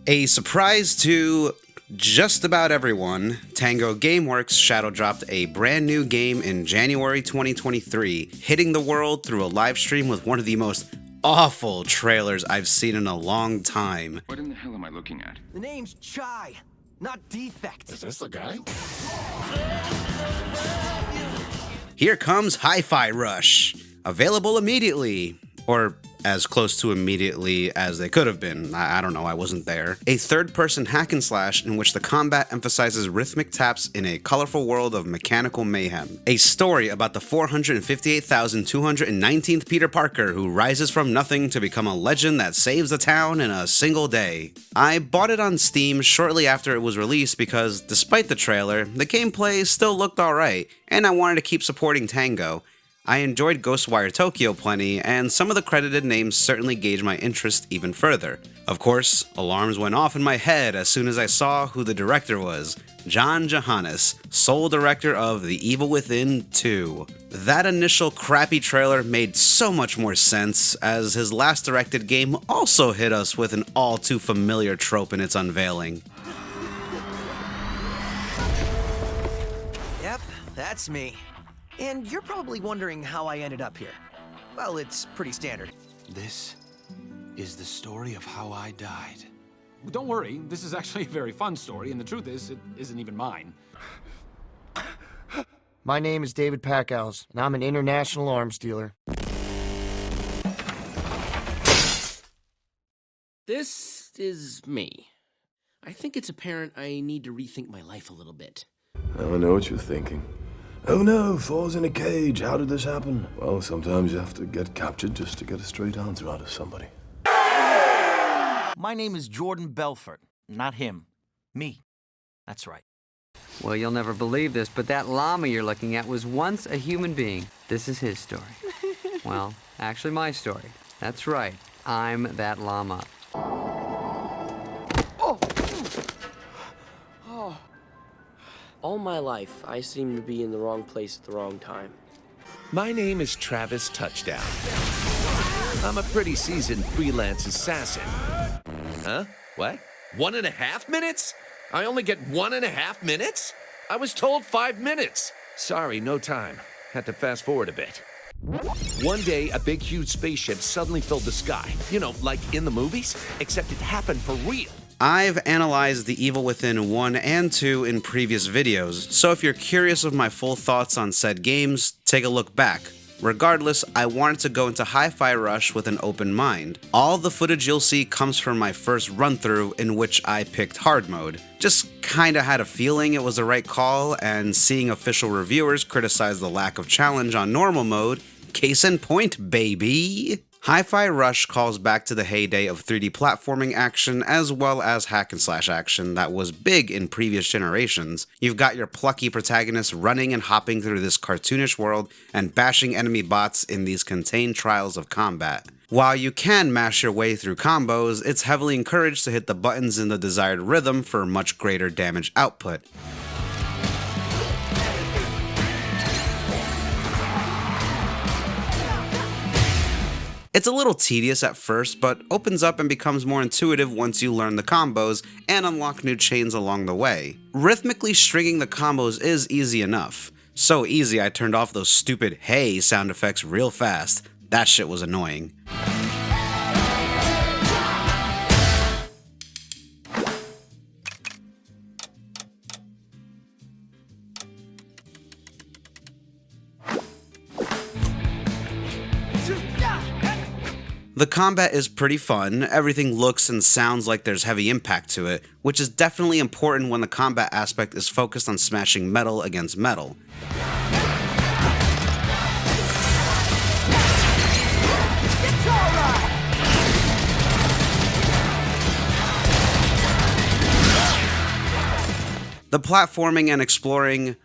A surprise to just about everyone, Tango Gameworks shadow dropped a brand new game in January 2023, hitting the world through a live stream with one of the most awful trailers I've seen in a long time. What in the hell am I looking at? The name's Chai, not Defect. Is this the guy? Here comes Hi-Fi Rush, available immediately, or as close to immediately as they could have been. I don't know, I wasn't there. A third-person hack and slash in which the combat emphasizes rhythmic taps in a colorful world of mechanical mayhem. A story about the 458,219th Peter Parker who rises from nothing to become a legend that saves the town in a single day. I bought it on Steam shortly after it was released because, despite the trailer, the gameplay still looked alright, and I wanted to keep supporting Tango. I enjoyed Ghostwire Tokyo plenty, and some of the credited names certainly gauged my interest even further. Of course, alarms went off in my head as soon as I saw who the director was. John Johannes, sole director of The Evil Within 2. That initial crappy trailer made so much more sense, as his last directed game also hit us with an all too familiar trope in its unveiling. Yep, that's me. And you're probably wondering how I ended up here. Well, it's pretty standard. This is the story of how I died. Don't worry, this is actually a very fun story, and the truth is, it isn't even mine. My name is David Packows, and I'm an international arms dealer. This is me. I think it's apparent I need to rethink my life a little bit. I know what you're thinking. Oh no, Thor's in a cage. How did this happen? Well, sometimes you have to get captured just to get a straight answer out of somebody. My name is Jordan Belfort. Not him. Me. That's right. Well, you'll never believe this, but that llama you're looking at was once a human being. This is his story. Well, actually my story. That's right. I'm that llama. All my life, I seem to be in the wrong place at the wrong time. My name is Travis Touchdown. I'm a pretty seasoned freelance assassin. Huh? What? 1.5 minutes? I only get 1.5 minutes? I was told 5 minutes. Sorry, no time. Had to fast forward a bit. One day, a big, huge spaceship suddenly filled the sky. You know, like in the movies, except it happened for real. I've analyzed The Evil Within 1 and 2 in previous videos, so if you're curious of my full thoughts on said games, take a look back. Regardless, I wanted to go into Hi-Fi Rush with an open mind. All the footage you'll see comes from my first run-through, in which I picked hard mode. Just kinda had a feeling it was the right call, and seeing official reviewers criticize the lack of challenge on normal mode, case in point, baby! Hi-Fi Rush calls back to the heyday of 3D platforming action as well as hack and slash action that was big in previous generations. You've got your plucky protagonists running and hopping through this cartoonish world and bashing enemy bots in these contained trials of combat. While you can mash your way through combos, it's heavily encouraged to hit the buttons in the desired rhythm for much greater damage output. It's a little tedious at first, but opens up and becomes more intuitive once you learn the combos and unlock new chains along the way. Rhythmically stringing the combos is easy enough. So easy I turned off those stupid "hey" sound effects real fast. That shit was annoying. The combat is pretty fun, everything looks and sounds like there's heavy impact to it, which is definitely important when the combat aspect is focused on smashing metal against metal. The platforming and exploring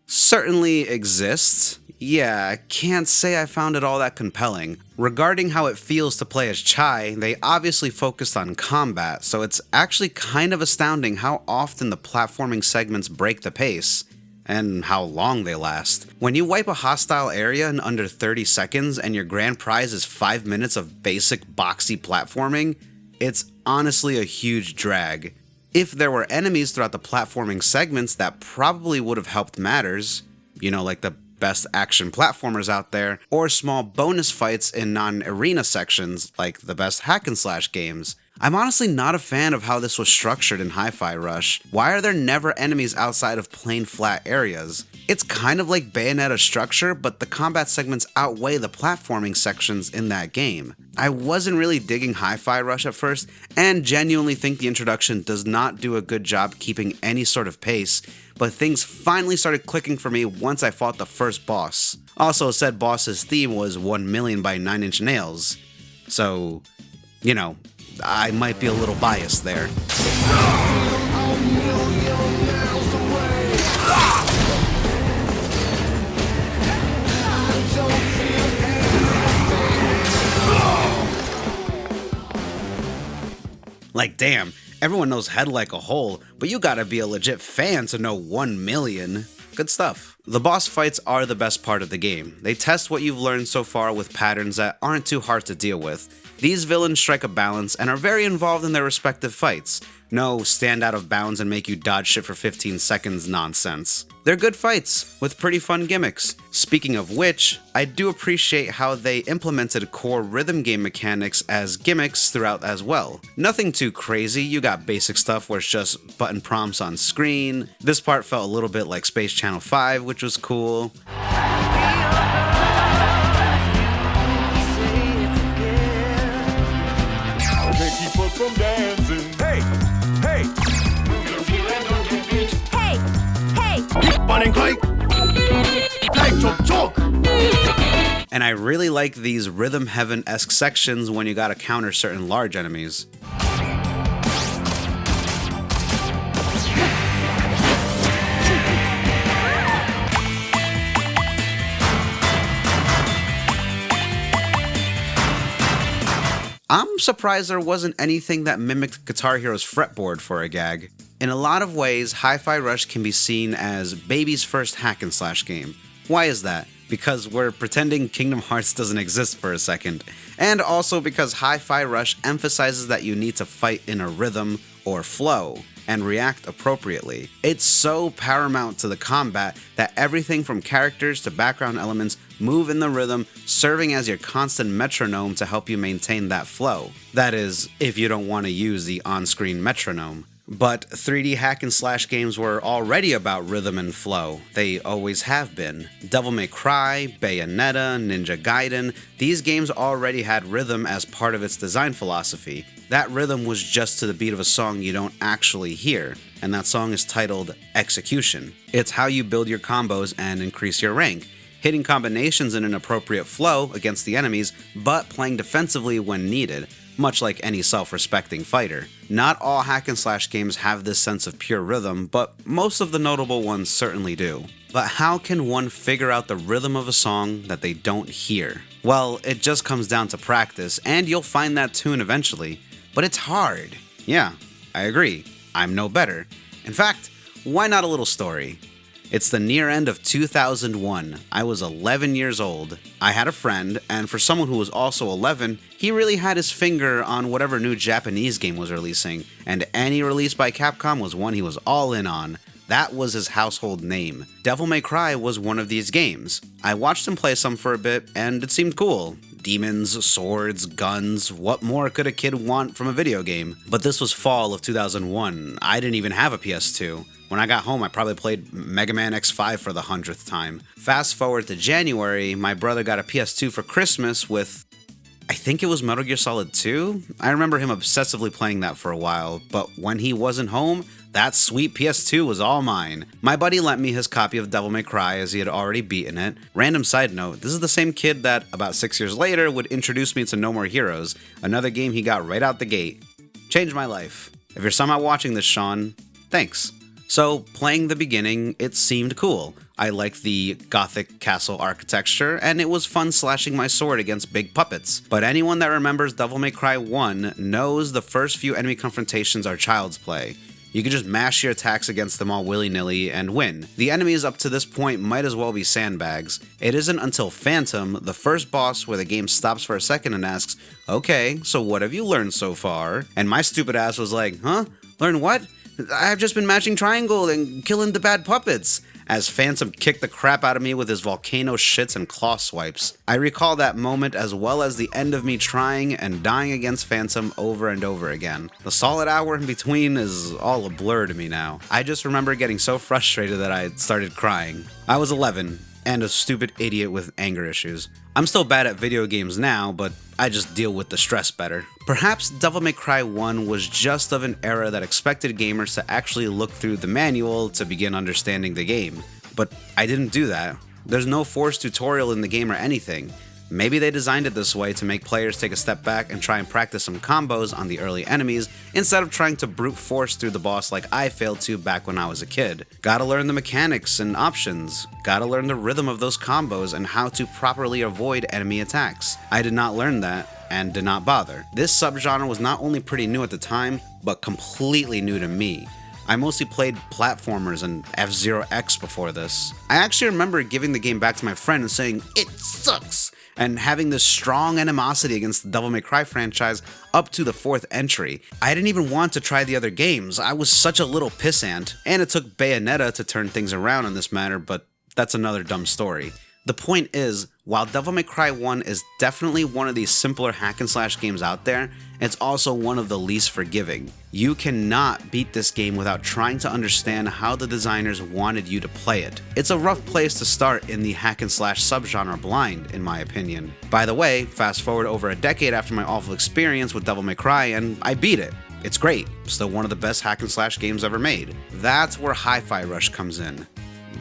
certainly exists. Yeah, I can't say I found it all that compelling. Regarding how it feels to play as Chai, they obviously focused on combat, so it's actually kind of astounding how often the platforming segments break the pace, and how long they last. When you wipe a hostile area in under 30 seconds and your grand prize is 5 minutes of basic boxy platforming, It's honestly a huge drag. If there were enemies throughout the platforming segments, that probably would have helped matters, like the best action platformers out there, or small bonus fights in non-arena sections like the best hack and slash games. I'm honestly not a fan of how this was structured in Hi-Fi Rush. Why are there never enemies outside of plain flat areas? It's kind of like Bayonetta structure, but the combat segments outweigh the platforming sections in that game. I wasn't really digging Hi-Fi Rush at first, and genuinely think the introduction does not do a good job keeping any sort of pace, but things finally started clicking for me once I fought the first boss. Also, said boss's theme was 1 million by 9 Inch Nails, so, I might be a little biased there. Like, damn, everyone knows Head Like a Hole, but you gotta be a legit fan to know 1 million. Good stuff. The boss fights are the best part of the game. They test what you've learned so far with patterns that aren't too hard to deal with. These villains strike a balance and are very involved in their respective fights. No stand out of bounds and make you dodge shit for 15 seconds nonsense. They're good fights, with pretty fun gimmicks. Speaking of which, I do appreciate how they implemented core rhythm game mechanics as gimmicks throughout as well. Nothing too crazy, you got basic stuff where it's just button prompts on screen. This part felt a little bit like Space Channel 5, which was cool. From dancing. Hey, hey. Hey, hey. And I really like these Rhythm Heaven-esque sections when you gotta counter certain large enemies. I'm surprised there wasn't anything that mimicked Guitar Hero's fretboard for a gag. In a lot of ways, Hi-Fi Rush can be seen as baby's first hack and slash game. Why is that? Because we're pretending Kingdom Hearts doesn't exist for a second. And also because Hi-Fi Rush emphasizes that you need to fight in a rhythm or flow and react appropriately. It's so paramount to the combat that everything from characters to background elements move in the rhythm, serving as your constant metronome to help you maintain that flow. That is, if you don't want to use the on-screen metronome. But 3D hack and slash games were already about rhythm and flow. They always have been. Devil May Cry, Bayonetta, Ninja Gaiden, these games already had rhythm as part of its design philosophy. That rhythm was just to the beat of a song you don't actually hear, and that song is titled Execution. It's how you build your combos and increase your rank, hitting combinations in an appropriate flow against the enemies, but playing defensively when needed, much like any self-respecting fighter. Not all hack and slash games have this sense of pure rhythm, but most of the notable ones certainly do. But how can one figure out the rhythm of a song that they don't hear? Well, it just comes down to practice, and you'll find that tune eventually. But it's hard. Yeah, I agree. I'm no better. In fact, why not a little story? It's the near end of 2001. I was 11 years old. I had a friend, and for someone who was also 11, he really had his finger on whatever new Japanese game was releasing, and any release by Capcom was one he was all in on. That was his household name. Devil May Cry was one of these games. I watched him play some for a bit, and it seemed cool. Demons, swords, guns, what more could a kid want from a video game? But this was fall of 2001. I didn't even have a PS2. When I got home, I probably played Mega Man X5 for the 100th time. Fast forward to January, my brother got a PS2 for Christmas with, I think it was Metal Gear Solid 2? I remember him obsessively playing that for a while, but when he wasn't home, that sweet PS2 was all mine. My buddy lent me his copy of Devil May Cry as he had already beaten it. Random side note, this is the same kid that, about 6 years later, would introduce me to No More Heroes, another game he got right out the gate. Changed my life. If you're somehow watching this, Sean, thanks. So, playing the beginning, it seemed cool. I liked the gothic castle architecture, and it was fun slashing my sword against big puppets. But anyone that remembers Devil May Cry 1 knows the first few enemy confrontations are child's play. You can just mash your attacks against them all willy-nilly and win. The enemies up to this point might as well be sandbags. It isn't until Phantom, the first boss, where the game stops for a second and asks, "Okay, so what have you learned so far?" And my stupid ass was like, "Huh? Learn what? I've just been mashing triangle and killing the bad puppets," as Phantom kicked the crap out of me with his volcano shits and claw swipes. I recall that moment as well as the end of me trying and dying against Phantom over and over again. The solid hour in between is all a blur to me now. I just remember getting so frustrated that I started crying. I was 11, and a stupid idiot with anger issues. I'm still bad at video games now, but I just deal with the stress better. Perhaps Devil May Cry 1 was just of an era that expected gamers to actually look through the manual to begin understanding the game. But I didn't do that. There's no forced tutorial in the game or anything. Maybe they designed it this way to make players take a step back and try and practice some combos on the early enemies instead of trying to brute force through the boss like I failed to back when I was a kid. Gotta learn the mechanics and options. Gotta learn the rhythm of those combos and how to properly avoid enemy attacks. I did not learn that and did not bother. This subgenre was not only pretty new at the time, but completely new to me. I mostly played platformers and F-Zero X before this. I actually remember giving the game back to my friend and saying, "It sucks!" and having this strong animosity against the Devil May Cry franchise up to the 4th entry. I didn't even want to try the other games. I was such a little pissant, and it took Bayonetta to turn things around in this matter, but that's another dumb story. The point is, while Devil May Cry 1 is definitely one of the simpler hack and slash games out there, it's also one of the least forgiving. You cannot beat this game without trying to understand how the designers wanted you to play it. It's a rough place to start in the hack and slash subgenre blind, in my opinion. By the way, fast forward over a decade after my awful experience with Devil May Cry and I beat it. It's great, still one of the best hack and slash games ever made. That's where Hi-Fi Rush comes in.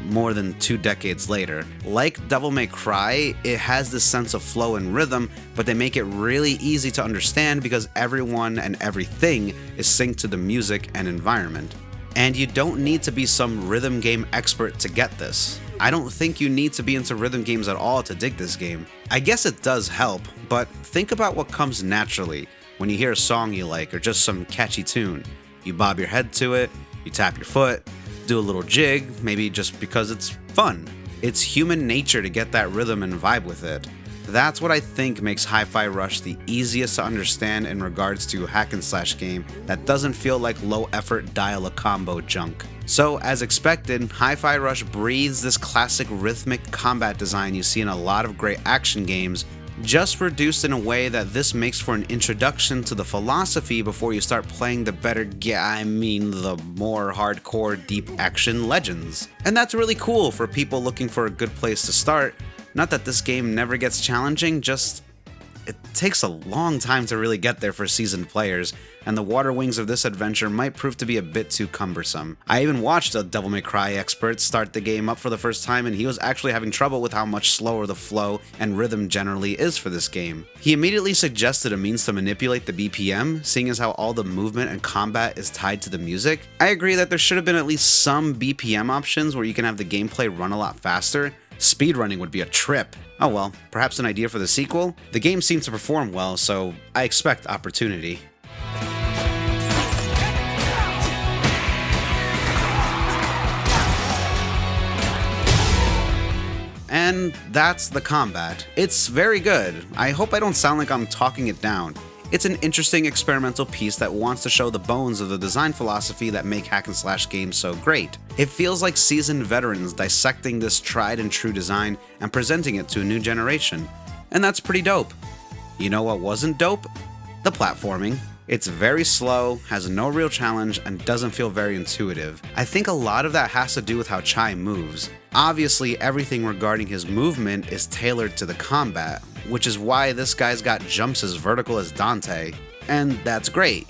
More than 2 decades later. Like Devil May Cry, it has this sense of flow and rhythm, but they make it really easy to understand because everyone and everything is synced to the music and environment. And you don't need to be some rhythm game expert to get this. I don't think you need to be into rhythm games at all to dig this game. I guess it does help, but think about what comes naturally when you hear a song you like or just some catchy tune. You bob your head to it, you tap your foot, do a little jig, maybe just because it's fun. It's human nature to get that rhythm and vibe with it. That's what I think makes Hi-Fi Rush the easiest to understand in regards to a hack and slash game that doesn't feel like low effort dial a combo junk. So as expected, Hi-Fi Rush breathes this classic rhythmic combat design you see in a lot of great action games, just reduced in a way that this makes for an introduction to the philosophy before you start playing the the more hardcore deep action Legends. And that's really cool for people looking for a good place to start. Not that this game never gets challenging, just it takes a long time to really get there for seasoned players, and the water wings of this adventure might prove to be a bit too cumbersome. I even watched a Devil May Cry expert start the game up for the first time, and he was actually having trouble with how much slower the flow and rhythm generally is for this game. He immediately suggested a means to manipulate the BPM, seeing as how all the movement and combat is tied to the music. I agree that there should have been at least some BPM options where you can have the gameplay run a lot faster. Speedrunning would be a trip. Oh well, perhaps an idea for the sequel? The game seemed to perform well, so I expect opportunity. And that's the combat. It's very good. I hope I don't sound like I'm talking it down. It's an interesting experimental piece that wants to show the bones of the design philosophy that make hack and slash games so great. It feels like seasoned veterans dissecting this tried and true design and presenting it to a new generation. And that's pretty dope. You know what wasn't dope? The platforming. It's very slow, has no real challenge, and doesn't feel very intuitive. I think a lot of that has to do with how Chai moves. Obviously, everything regarding his movement is tailored to the combat, which is why this guy's got jumps as vertical as Dante, and that's great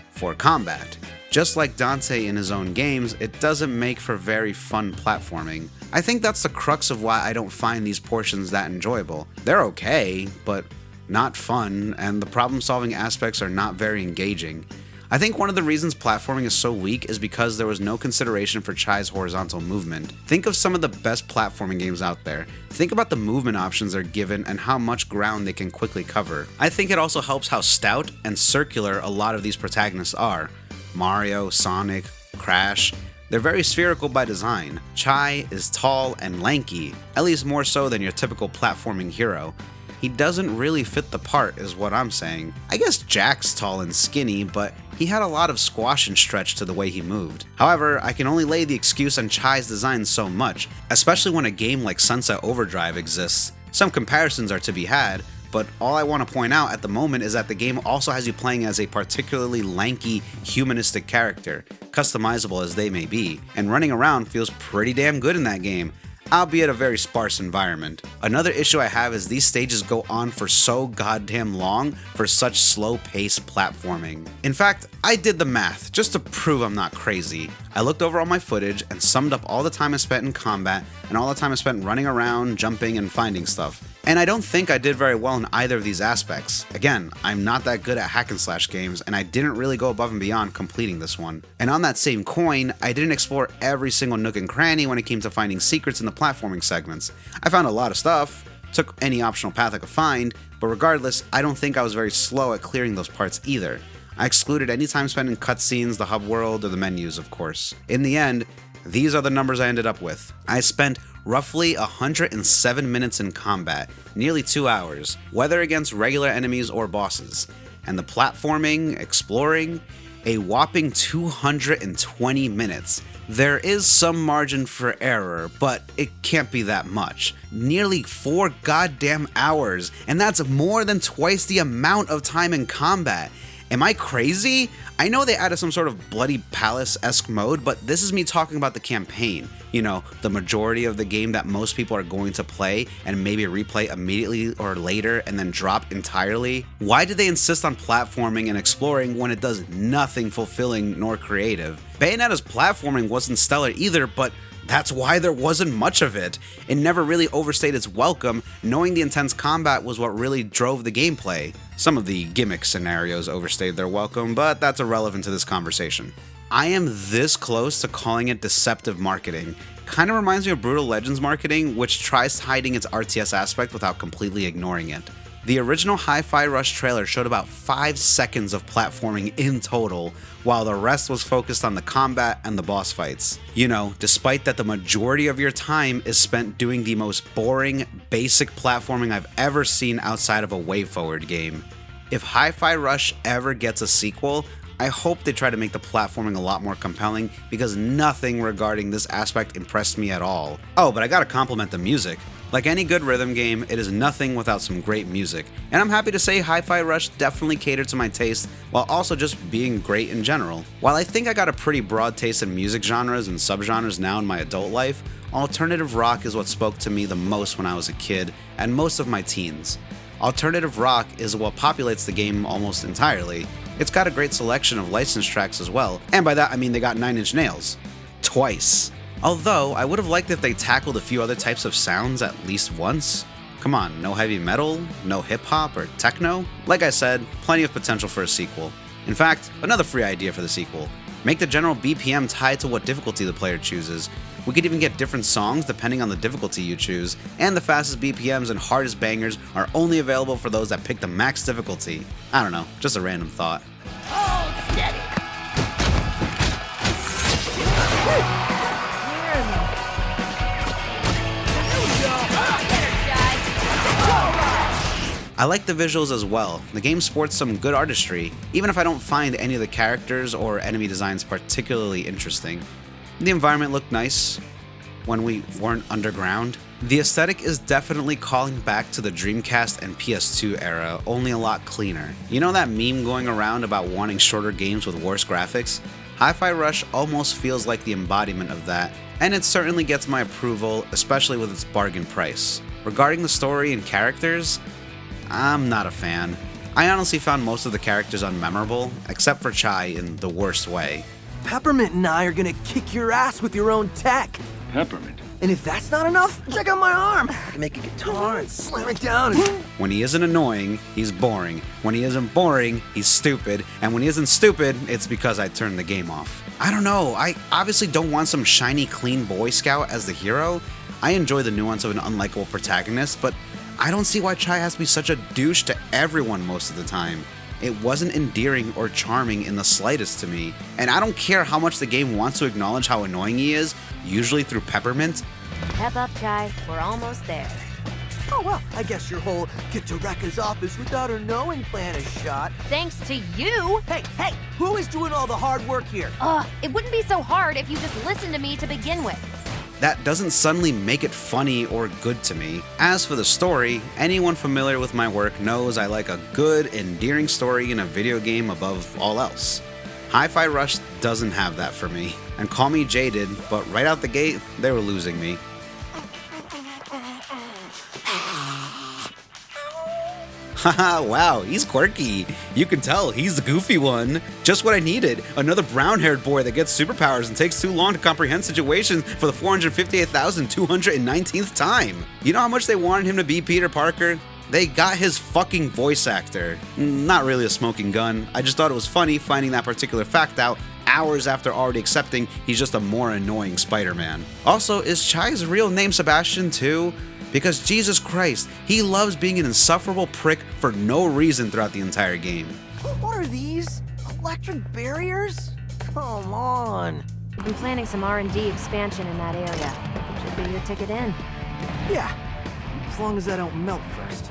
for combat. Just like Dante in his own games, it doesn't make for very fun platforming. I think that's the crux of why I don't find these portions that enjoyable. They're okay, but not fun, and the problem-solving aspects are not very engaging. I think one of the reasons platforming is so weak is because there was no consideration for Chai's horizontal movement. Think of some of the best platforming games out there. Think about the movement options they're given and how much ground they can quickly cover. I think it also helps how stout and circular a lot of these protagonists are. Mario, Sonic, Crash. They're very spherical by design. Chai is tall and lanky, at least more so than your typical platforming hero. He doesn't really fit the part is what I'm saying. I guess Jack's tall and skinny, but he had a lot of squash and stretch to the way he moved. However, I can only lay the excuse on Chai's design so much, especially when a game like Sunset Overdrive exists. Some comparisons are to be had, but all I want to point out at the moment is that the game also has you playing as a particularly lanky, humanistic character, customizable as they may be, and running around feels pretty damn good in that game, albeit a very sparse environment. Another issue I have is these stages go on for so goddamn long for such slow-paced platforming. In fact, I did the math just to prove I'm not crazy. I looked over all my footage and summed up all the time I spent in combat and all the time I spent running around, jumping, and finding stuff. And I don't think I did very well in either of these aspects. Again, I'm not that good at hack and slash games, and I didn't really go above and beyond completing this one. And on that same coin, I didn't explore every single nook and cranny when it came to finding secrets in the platforming segments. I found a lot of stuff, took any optional path I could find, but regardless, I don't think I was very slow at clearing those parts either. I excluded any time spent in cutscenes, the hub world, or the menus, of course. In the end, these are the numbers I ended up with. I spent roughly 107 minutes in combat, nearly 2 hours, whether against regular enemies or bosses, and the platforming, exploring, a whopping 220 minutes. There is some margin for error, but it can't be that much. Nearly 4 goddamn hours, and that's more than twice the amount of time in combat. Am I crazy? I know they added some sort of Bloody Palace-esque mode, but this is me talking about the campaign. You know, the majority of the game that most people are going to play and maybe replay immediately or later and then drop entirely. Why did they insist on platforming and exploring when it does nothing fulfilling nor creative? Bayonetta's platforming wasn't stellar either, but that's why there wasn't much of it. It never really overstayed its welcome, knowing the intense combat was what really drove the gameplay. Some of the gimmick scenarios overstayed their welcome, but that's irrelevant to this conversation. I am this close to calling it deceptive marketing. Kinda reminds me of Brutal Legends marketing, which tries hiding its RTS aspect without completely ignoring it. The original Hi-Fi Rush trailer showed about 5 seconds of platforming in total, while the rest was focused on the combat and the boss fights. You know, despite that the majority of your time is spent doing the most boring, basic platforming I've ever seen outside of a WayForward game. If Hi-Fi Rush ever gets a sequel, I hope they try to make the platforming a lot more compelling, because nothing regarding this aspect impressed me at all. Oh, but I gotta compliment the music. Like any good rhythm game, it is nothing without some great music, and I'm happy to say Hi-Fi Rush definitely catered to my taste while also just being great in general. While I think I got a pretty broad taste in music genres and subgenres now in my adult life, alternative rock is what spoke to me the most when I was a kid and most of my teens. Alternative rock is what populates the game almost entirely. It's got a great selection of licensed tracks as well, and by that I mean they got 9 Inch Nails. Twice. Although, I would have liked if they tackled a few other types of sounds at least once. Come on, no heavy metal, no hip-hop or techno? Like I said, plenty of potential for a sequel. In fact, another free idea for the sequel. Make the general BPM tied to what difficulty the player chooses. We could even get different songs depending on the difficulty you choose, and the fastest BPMs and hardest bangers are only available for those that pick the max difficulty. I don't know, just a random thought. Hold steady. I like the visuals as well. The game sports some good artistry, even if I don't find any of the characters or enemy designs particularly interesting. The environment looked nice when we weren't underground. The aesthetic is definitely calling back to the Dreamcast and PS2 era, only a lot cleaner. You know that meme going around about wanting shorter games with worse graphics? Hi-Fi Rush almost feels like the embodiment of that, and it certainly gets my approval, especially with its bargain price. Regarding the story and characters, I'm not a fan. I honestly found most of the characters unmemorable, except for Chai in the worst way. Peppermint and I are gonna kick your ass with your own tech. Peppermint. And if that's not enough, check out my arm. I can make a guitar and slam it down. When he isn't annoying, he's boring. When he isn't boring, he's stupid. And when he isn't stupid, it's because I turned the game off. I don't know, I obviously don't want some shiny, clean Boy Scout as the hero. I enjoy the nuance of an unlikable protagonist, but I don't see why Chai has to be such a douche to everyone most of the time. It wasn't endearing or charming in the slightest to me, and I don't care how much the game wants to acknowledge how annoying he is, usually through Peppermint. Pep up, Chai. We're almost there. Oh, well, I guess your whole get to Rekka's office without her knowing plan is shot. Thanks to you. Hey, who is doing all the hard work here? It wouldn't be so hard if you just listened to me to begin with. That doesn't suddenly make it funny or good to me. As for the story, anyone familiar with my work knows I like a good, endearing story in a video game above all else. Hi-Fi Rush doesn't have that for me. And call me jaded, but right out the gate, they were losing me. Haha, wow, he's quirky. You can tell, he's the goofy one. Just what I needed. Another brown-haired boy that gets superpowers and takes too long to comprehend situations for the 458,219th time. You know how much they wanted him to be Peter Parker? They got his fucking voice actor. Not really a smoking gun. I just thought it was funny finding that particular fact out hours after already accepting he's just a more annoying Spider-Man. Also, is Chai's real name Sebastian too? Because Jesus Christ, he loves being an insufferable prick for no reason throughout the entire game. What are these? Electric barriers? Come on. We've been planning some R&D expansion in that area. Should be your ticket in. Yeah, as long as I don't melt first.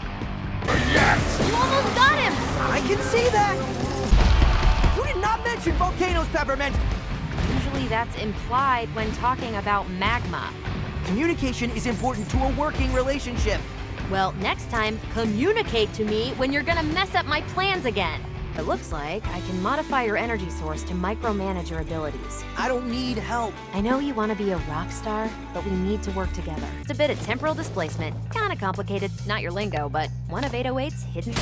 You almost got him! I can see that! You did not mention volcanoes, Peppermint! Usually that's implied when talking about magma. Communication is important to a working relationship. Well, next time, communicate to me when you're gonna mess up my plans again. It looks like I can modify your energy source to micromanage your abilities. I don't need help. I know you want to be a rock star, but we need to work together. It's a bit of temporal displacement. Kinda complicated, not your lingo, but one of 808's hidden.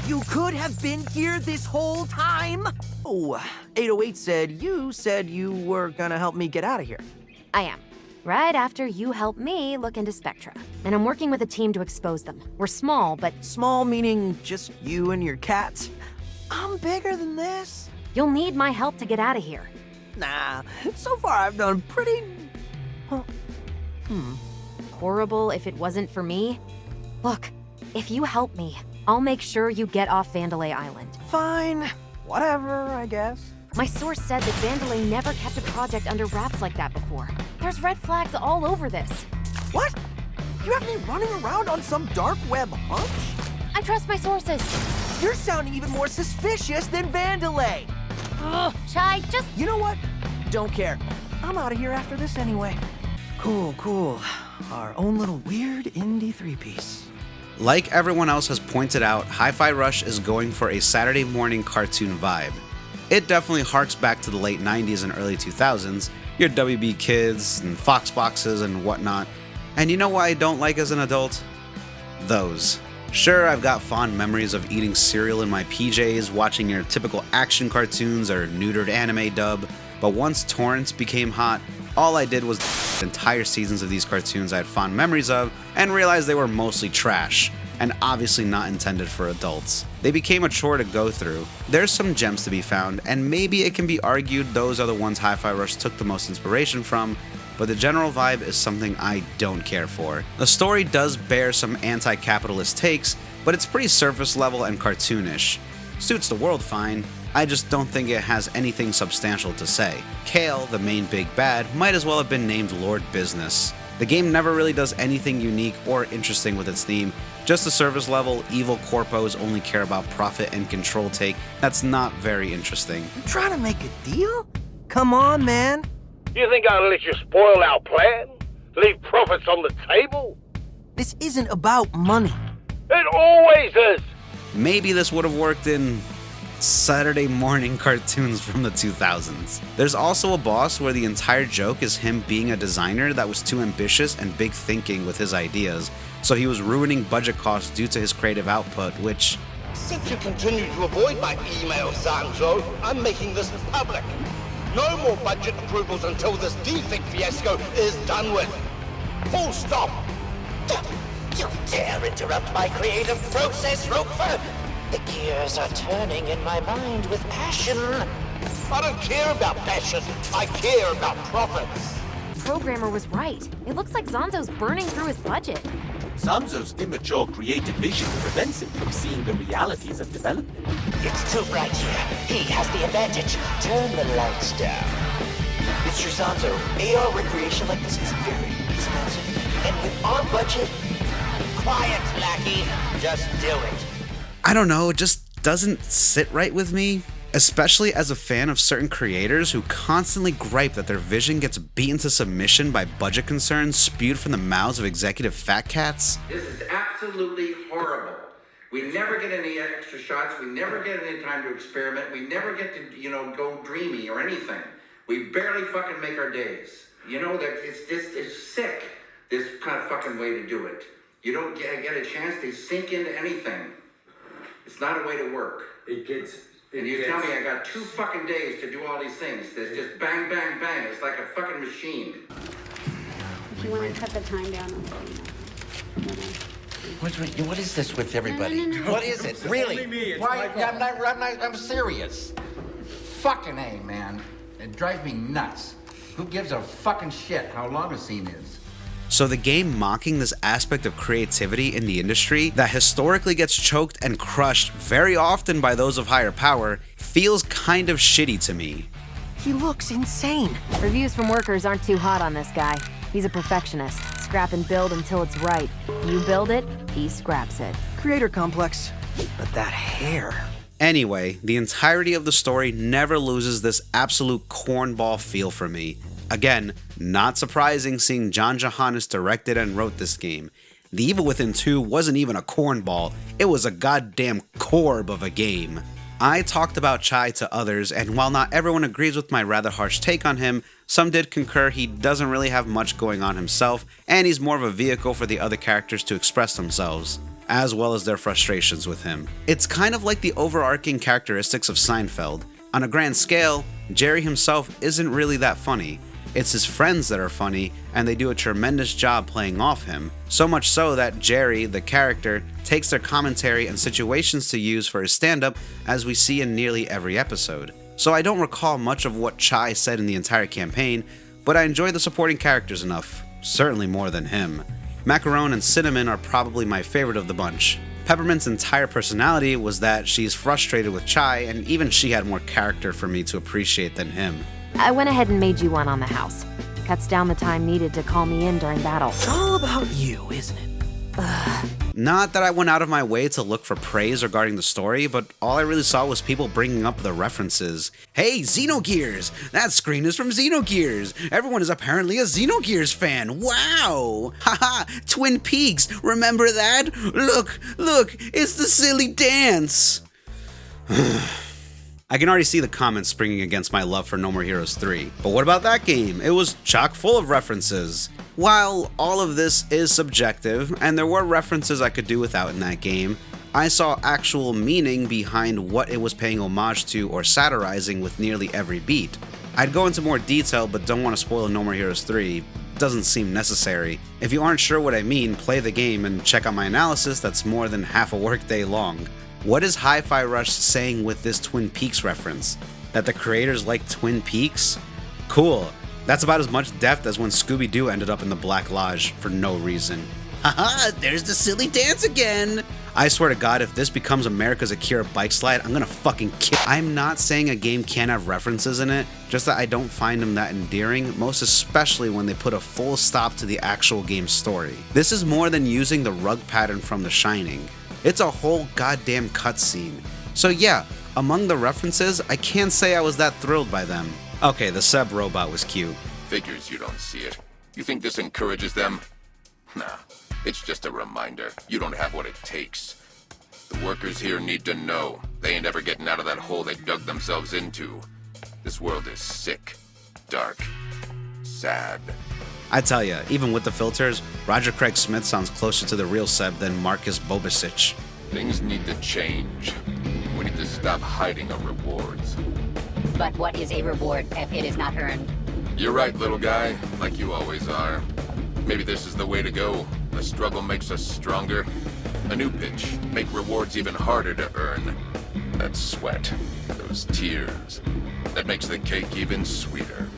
You could have been here this whole time! Oh, 808 said you were gonna help me get out of here. I am. Right after you help me look into Spectra. And I'm working with a team to expose them. We're small, but... Small meaning just you and your cats? I'm bigger than this. You'll need my help to get out of here. Nah, so far I've done pretty... Horrible if it wasn't for me? Look, if you help me, I'll make sure you get off Vandalay Island. Fine. Whatever, I guess. My source said that Vandalay never kept a project under wraps like that before. There's red flags all over this. What? You have me running around on some dark web hunch? I trust my sources. You're sounding even more suspicious than Vandalay. Ugh, Chai, just... You know what? Don't care. I'm out of here after this anyway. Cool. Our own little weird indie three-piece. Like everyone else has pointed out, Hi-Fi Rush is going for a Saturday morning cartoon vibe. It definitely harks back to the late 90s and early 2000s, your WB Kids and Fox Boxes and whatnot. And you know what I don't like as an adult? Those. Sure, I've got fond memories of eating cereal in my PJs, watching your typical action cartoons or neutered anime dub, but once torrents became hot, all I did was entire seasons of these cartoons I had fond memories of and realized they were mostly trash, and obviously not intended for adults. They became a chore to go through. There's some gems to be found, and maybe it can be argued those are the ones Hi-Fi Rush took the most inspiration from, but the general vibe is something I don't care for. The story does bear some anti-capitalist takes, but it's pretty surface level and cartoonish. Suits the world fine, I just don't think it has anything substantial to say. Kale, the main big bad, might as well have been named Lord Business. The game never really does anything unique or interesting with its theme, just a surface level, evil corpos only care about profit and control take that's not very interesting. You trying to make a deal? Come on, man. You think I'll let you spoil our plan? Leave profits on the table? This isn't about money. It always is! Maybe this would have worked in Saturday morning cartoons from the 2000s. There's also a boss where the entire joke is him being a designer that was too ambitious and big thinking with his ideas, so he was ruining budget costs due to his creative output, which... Since you continue to avoid my email, Sanzo, I'm making this public. No more budget approvals until this defect fiasco is done with. Full stop. You dare interrupt my creative process, Roquefort? The gears are turning in my mind with passion. I don't care about passion. I care about profits. The programmer was right. It looks like Zanzo's burning through his budget. Sanzo's immature creative vision prevents him from seeing the realities of development. It's too bright here. He has the advantage. Turn the lights down. Mr. Sanzo, AR recreation like this is very expensive. And with our budget, quiet, lackey. Just do it. I don't know, it just doesn't sit right with me. Especially as a fan of certain creators who constantly gripe that their vision gets beaten to submission by budget concerns spewed from the mouths of executive fat cats. This is absolutely horrible. We never get any extra shots. We never get any time to experiment. We never get to, go dreamy or anything. We barely fucking make our days. It's sick, this kind of fucking way to do it. You don't get a chance to sink into anything. It's not a way to work. And you tell me I got 2 fucking days to do all these things. There's just bang, bang, bang. It's like a fucking machine. If you want to cut the time down, What is this with everybody? No. What is it? Really? Why? I'm serious. Fucking A, man. It drives me nuts. Who gives a fucking shit how long a scene is? So the game mocking this aspect of creativity in the industry that historically gets choked and crushed very often by those of higher power feels kind of shitty to me. He looks insane. Reviews from workers aren't too hot on this guy. He's a perfectionist. Scrap and build until it's right. You build it, he scraps it. Creator complex. But that hair. Anyway, the entirety of the story never loses this absolute cornball feel for me. Again, not surprising seeing John Johannes directed and wrote this game. The Evil Within 2 wasn't even a cornball, it was a goddamn corb of a game. I talked about Chai to others, and while not everyone agrees with my rather harsh take on him, some did concur he doesn't really have much going on himself, and he's more of a vehicle for the other characters to express themselves, as well as their frustrations with him. It's kind of like the overarching characteristics of Seinfeld. On a grand scale, Jerry himself isn't really that funny. It's his friends that are funny, and they do a tremendous job playing off him. So much so that Jerry, the character, takes their commentary and situations to use for his stand-up, as we see in nearly every episode. So I don't recall much of what Chai said in the entire campaign, but I enjoy the supporting characters enough, certainly more than him. Macaron and Cinnamon are probably my favorite of the bunch. Peppermint's entire personality was that she's frustrated with Chai, and even she had more character for me to appreciate than him. I went ahead and made you one on the house. Cuts down the time needed to call me in during battle. It's all about you, isn't it? Not that I went out of my way to look for praise regarding the story, but all I really saw was people bringing up the references. Hey, Xenogears! That screen is from Xenogears! Everyone is apparently a Xenogears fan! Wow! Haha! Twin Peaks! Remember that? Look! It's the silly dance! I can already see the comments springing against my love for No More Heroes 3. But what about that game? It was chock full of references. While all of this is subjective, and there were references I could do without in that game, I saw actual meaning behind what it was paying homage to or satirizing with nearly every beat. I'd go into more detail, but don't want to spoil No More Heroes 3. Doesn't seem necessary. If you aren't sure what I mean, play the game and check out my analysis that's more than half a workday long. What is Hi-Fi Rush saying with this Twin Peaks reference? That the creators like Twin Peaks? Cool. That's about as much depth as when Scooby-Doo ended up in the Black Lodge for no reason. Haha, there's the silly dance again! I swear to God, if this becomes America's Akira bike slide, I'm gonna fucking kill. I'm not saying a game can't have references in it, just that I don't find them that endearing, most especially when they put a full stop to the actual game's story. This is more than using the rug pattern from The Shining. It's a whole goddamn cutscene. So yeah, among the references, I can't say I was that thrilled by them. Okay, the Seb robot was cute. Figures you don't see it. You think this encourages them? Nah, it's just a reminder. You don't have what it takes. The workers here need to know. They ain't ever getting out of that hole they dug themselves into. This world is sick, dark, sad. I tell ya, even with the filters, Roger Craig Smith sounds closer to the real Seb than Marcus Bobasich. Things need to change. We need to stop hiding our rewards. But what is a reward if it is not earned? You're right, little guy, like you always are. Maybe this is the way to go. The struggle makes us stronger. A new pitch. Make rewards even harder to earn. That sweat, those tears. That makes the cake even sweeter.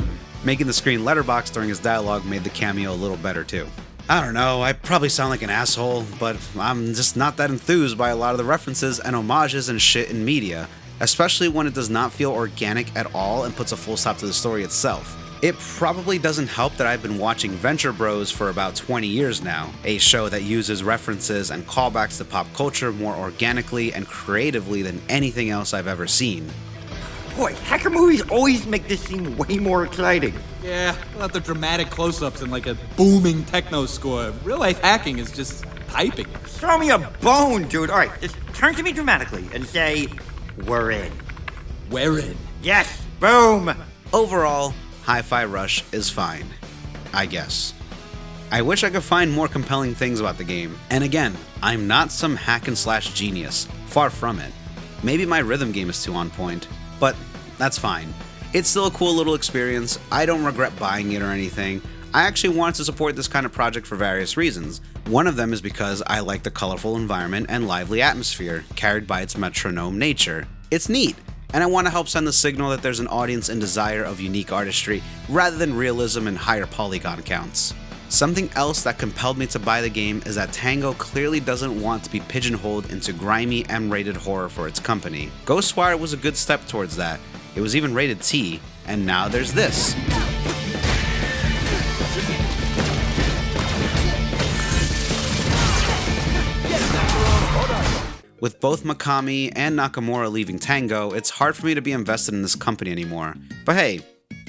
Making the screen letterbox during his dialogue made the cameo a little better too. I don't know, I probably sound like an asshole, but I'm just not that enthused by a lot of the references and homages and shit in media, especially when it does not feel organic at all and puts a full stop to the story itself. It probably doesn't help that I've been watching Venture Bros for about 20 years now, a show that uses references and callbacks to pop culture more organically and creatively than anything else I've ever seen. Boy, hacker movies always make this seem way more exciting. Yeah, without the dramatic close-ups and like a booming techno score. Real-life hacking is just typing. Throw me a bone, dude. All right, just turn to me dramatically and say, we're in. We're in. Yes, boom. Overall, Hi-Fi Rush is fine, I guess. I wish I could find more compelling things about the game, and again, I'm not some hack and slash genius, far from it. Maybe my rhythm game is too on point, but that's fine. It's still a cool little experience. I don't regret buying it or anything. I actually wanted to support this kind of project for various reasons. One of them is because I like the colorful environment and lively atmosphere carried by its metronome nature. It's neat, and I want to help send the signal that there's an audience and desire of unique artistry rather than realism and higher polygon counts. Something else that compelled me to buy the game is that Tango clearly doesn't want to be pigeonholed into grimy M-rated horror for its company. Ghostwire was a good step towards that. It was even rated T, and now there's this. With both Mikami and Nakamura leaving Tango, it's hard for me to be invested in this company anymore. But hey,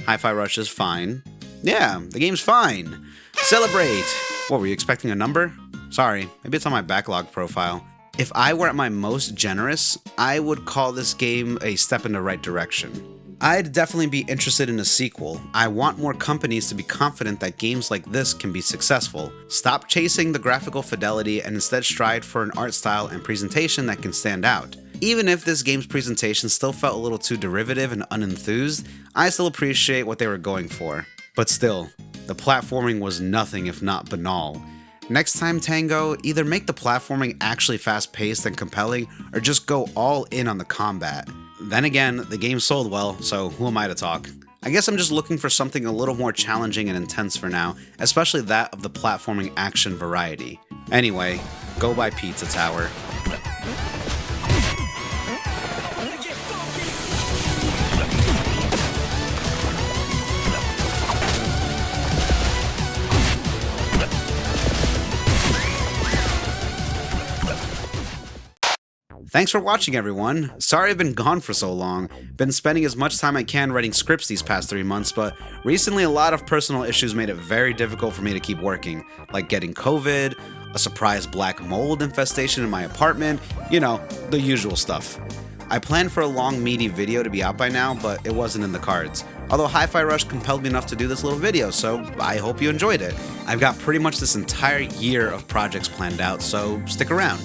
Hi-Fi Rush is fine. Yeah, the game's fine. Celebrate! What, were you expecting a number? Sorry, maybe it's on my backlog profile. If I were at my most generous, I would call this game a step in the right direction. I'd definitely be interested in a sequel. I want more companies to be confident that games like this can be successful. Stop chasing the graphical fidelity and instead strive for an art style and presentation that can stand out. Even if this game's presentation still felt a little too derivative and unenthused, I still appreciate what they were going for. But still, the platforming was nothing if not banal. Next time, Tango, either make the platforming actually fast-paced and compelling, or just go all in on the combat. Then again, the game sold well, so who am I to talk? I guess I'm just looking for something a little more challenging and intense for now, especially that of the platforming action variety. Anyway, go buy Pizza Tower. Thanks for watching, everyone. Sorry I've been gone for so long. Been spending as much time I can writing scripts these past 3 months, but recently a lot of personal issues made it very difficult for me to keep working, like getting COVID, a surprise black mold infestation in my apartment, you know, the usual stuff. I planned for a long, meaty video to be out by now, but it wasn't in the cards. Although Hi-Fi Rush compelled me enough to do this little video, so I hope you enjoyed it. I've got pretty much this entire year of projects planned out, so stick around.